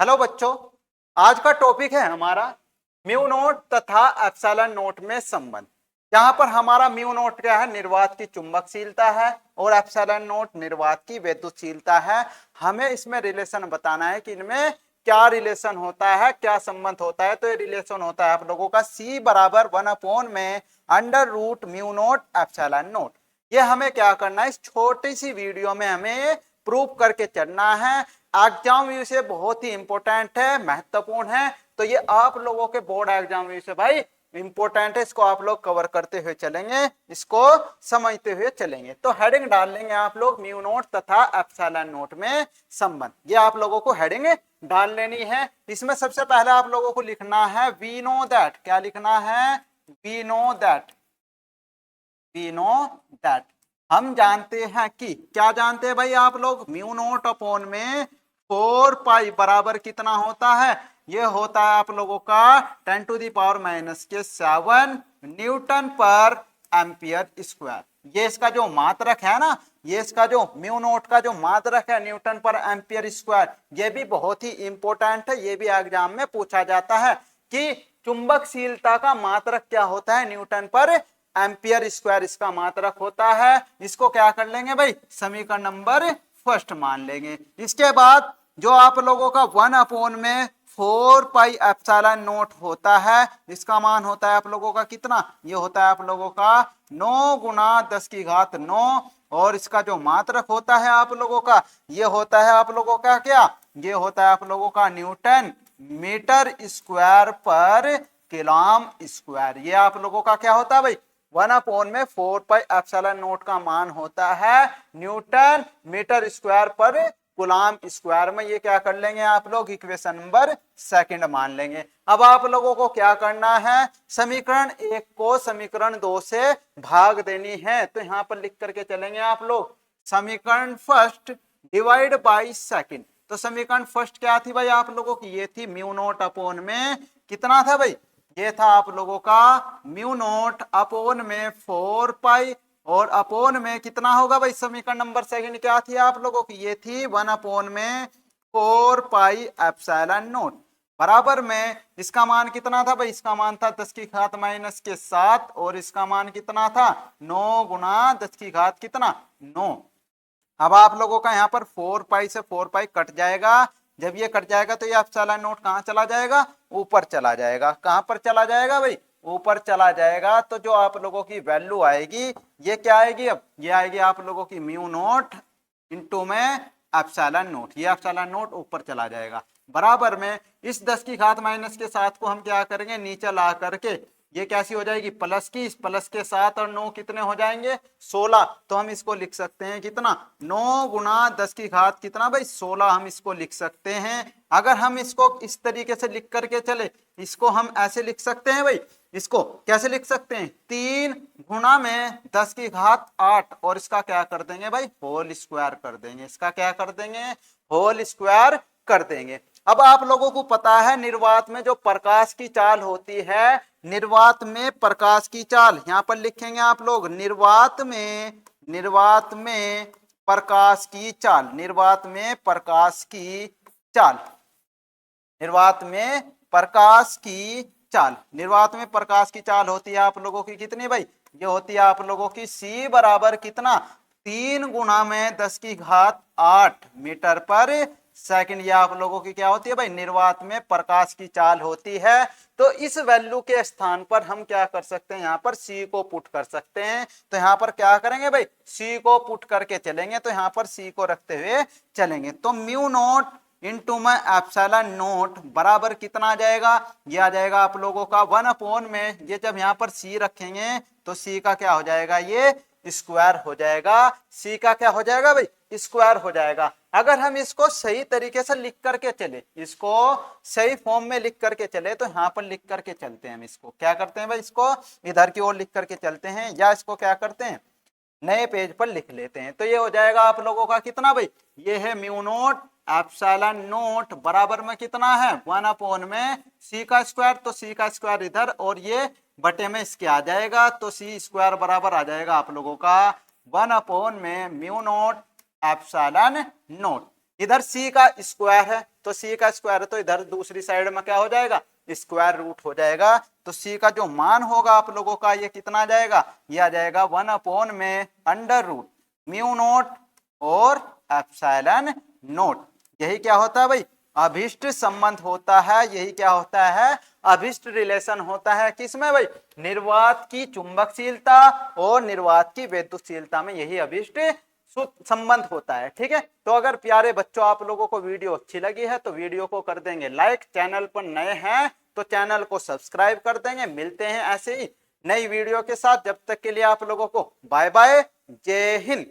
Hello बच्चों, आज का टॉपिक है हमारा म्यू नोट तथा एप्सिलॉन नोट में संबंध। यहाँ पर हमारा म्यू नोट क्या है, निर्वात की चुंबकशीलता है और एप्सिलॉन नोट निर्वात की विद्युतशीलता है। हमें इसमें रिलेशन बताना है कि इनमें क्या रिलेशन होता है, क्या संबंध होता है। तो ये रिलेशन होता है आप लोगों का C बराबर 1 में under root mu naught epsilon naught. ये हमें क्या करना है, इस छोटी सी वीडियो में हमें प्रूव करके चलना है। एग्जाम व्यू से बहुत ही इंपॉर्टेंट है, महत्वपूर्ण है। तो ये आप लोगों के बोर्ड एग्जाम व्यू से भाई इंपॉर्टेंट है, इसको आप लोग कवर करते हुए चलेंगे, इसको समझते हुए चलेंगे। तो हेडिंग डाल लेंगे आप लोग म्यू नोट तथा एप्सिलॉन नोट में संबंध। ये आप लोगों को हेडिंग डाल लेनी है। इसमें सबसे पहले आप लोगों को लिखना है वी नो दैट। क्या लिखना है? We know that. We know that हम जानते हैं कि, क्या जानते हैं भाई आप लोग, म्यू नोट अपॉन में 4 पाई बराबर कितना होता है? ये होता है आप लोगों का 10⁻⁻⁷ न्यूटन पर एम्पियर स्क्वायर। ये इसका जो मात्रक है ना, ये इसका जो म्यू नोट का जो मात्रक है न्यूटन पर एम्पियर स्क्वायर, ये भी बहुत ही इंपॉर्टेंट है। ये भी एग्जाम में पूछा जाता है कि चुंबकशीलता का मात्रक क्या होता है, न्यूटन पर एम्पियर स्क्वायर इसका मात्रक होता है। इसको क्या कर लेंगे भाई, समीकरण नंबर फर्स्ट मान लेंगे। इसके बाद जो आप लोगों का 1 में 4 पाई एप्सिलॉन नोट होता है, इसका मान होता है आप लोगों का कितना? ये होता है आप लोगों का 9 गुना 10⁹ और इसका जो मात्रक होता है आप लोगों का, ये होता है आप लोगों का क्या, ये होता है आप लोगों का न्यूटन मीटर स्क्वायर पर किलोम स्क्वायर। ये आप लोगों का क्या होता है भाई, 1 में 4 पाई एप्सिलॉन नोट का मान होता है न्यूटन मीटर स्क्वायर पर कूलम स्क्वायर में। ये क्या कर लेंगे आप लोग, इक्वेशन नंबर सेकंड मान लेंगे। अब आप लोगों को क्या करना है, समीकरण 1 को समीकरण 2 से भाग देनी है। तो यहां पर लिख करके चलेंगे आप लोग, समीकरण फर्स्ट डिवाइड बाई सेकंड। तो समीकरण फर्स्ट क्या थी भाई आप लोगों की, ये थी म्यू नोट अपॉन में कितना था भाई, ये था आप लोगों का म्यू नोट अपॉन में 4 पाई और अपॉन में कितना होगा भाई, समीकरण नंबर सेकंड क्या थी आप लोगों की, ये थी 1 में 4 पाई एप्सिलॉन नोट बराबर में इसका मान कितना था भाई, इसका मान था 10⁻⁻⁷ और इसका मान कितना था 9 गुना 10⁻⁻ कितना 9। अब आप लोगों का यहाँ पर 4 पाई से 4 पाई कट जाएगा। जब ये कट जाएगा तो ये एप्सिलॉन नोट कहाँ चला जाएगा, ऊपर चला जाएगा। कहाँ पर चला जाएगा भाई, ऊपर चला जाएगा। तो जो आप लोगों की वैल्यू आएगी, ये क्या आएगी, अब ये आएगी आप लोगों की म्यू नोट इंटू में एप्सिलॉन नोट। ये एप्सिलॉन नोट ऊपर चला जाएगा बराबर में इस 10⁻⁻⁷ को हम क्या करेंगे, नीचे ला करके ये कैसी हो जाएगी, प्लस की, इस प्लस के 7 और 9 कितने हो जाएंगे 16। तो हम इसको लिख सकते हैं कितना, 9 गुना 10⁻⁻ कितना भाई 16 हम इसको लिख सकते हैं। अगर हम इसको इस तरीके से लिख करके चले, इसको हम ऐसे लिख सकते हैं भाई, इसको कैसे लिख सकते हैं, 3 गुना में 10⁸ और इसका क्या कर देंगे भाई, होल स्क्वायर कर देंगे। इसका क्या कर देंगे, होल स्क्वायर कर देंगे। अब आप लोगों को पता है निर्वात में जो प्रकाश की चाल होती है, निर्वात में प्रकाश की चाल, यहां पर लिखेंगे आप लोग निर्वात में प्रकाश की चाल, निर्वात में प्रकाश की चाल, निर्वात में प्रकाश की चाल, निर्वात में प्रकाश की चाल होती है आप लोगों की कितनी भाई, ये होती है आप लोगों की C बराबर कितना 3 गुना में 10⁸ मीटर पर सेकंड। ये आप लोगों की क्या होती है भाई, निर्वात में प्रकाश की चाल होती है। तो इस वैल्यू के स्थान पर हम क्या कर सकते हैं, यहाँ पर C को पुट कर सकते हैं। तो यहाँ पर क्या करेंगे भाई, C को पुट करके चलेंगे। तो यहाँ पर C को रखते हुए चलेंगे। तो म्यू नोट इंटू में एप्सिलॉन नोट बराबर कितना आ जाएगा, ये आ जाएगा आप लोगों का 1 में, ये जब यहाँ पर C रखेंगे तो C का क्या हो जाएगा, ये स्क्वायर हो जाएगा। C का क्या हो जाएगा भाई, स्क्वायर हो जाएगा। अगर हम इसको सही तरीके से लिख करके चले, इसको सही फॉर्म में लिख करके चले, तो यहाँ पर लिख करके चलते हैं। हम इसको क्या करते हैं भाई, इसको इधर की ओर लिख करके चलते हैं, या इसको क्या करते हैं नए पेज पर लिख लेते हैं। तो ये हो जाएगा आप लोगों का कितना भाई, ये है म्यू नोट एप्सिलॉन नोट बराबर में कितना है 1 में C का स्क्वायर। तो C का स्क्वायर इधर और ये बटे में इसके आ जाएगा। तो C स्क्वायर बराबर आ जाएगा आप लोगों का 1 में म्यू नोट एप्सिलॉन नोट। इधर सी का स्क्वायर है, तो सी का स्क्वायर है तो इधर दूसरी साइड में क्या हो जाएगा, स्क्वायर रूट हो जाएगा। तो सी का जो मान होगा आप लोगों का ये कितना आ जाएगा, ये आ जाएगा 1 में अंडर रूट म्यू नोट और एप्सिलॉन नोट। यही क्या होता है भाई, अभिष्ट संबंध होता है। यही क्या होता है, अभिष्ट रिलेशन होता है किसमें भाई, निर्वात की चुंबकशीलता और निर्वात की विद्युतशीलता में, यही अभिष्ट संबंध होता है। ठीक है, तो अगर प्यारे बच्चों आप लोगों को वीडियो अच्छी लगी है तो वीडियो को कर देंगे लाइक, चैनल पर नए हैं तो चैनल को सब्सक्राइब कर देंगे। मिलते हैं ऐसे ही नई वीडियो के साथ, जब तक के लिए आप लोगों को बाय बाय, जय हिंद।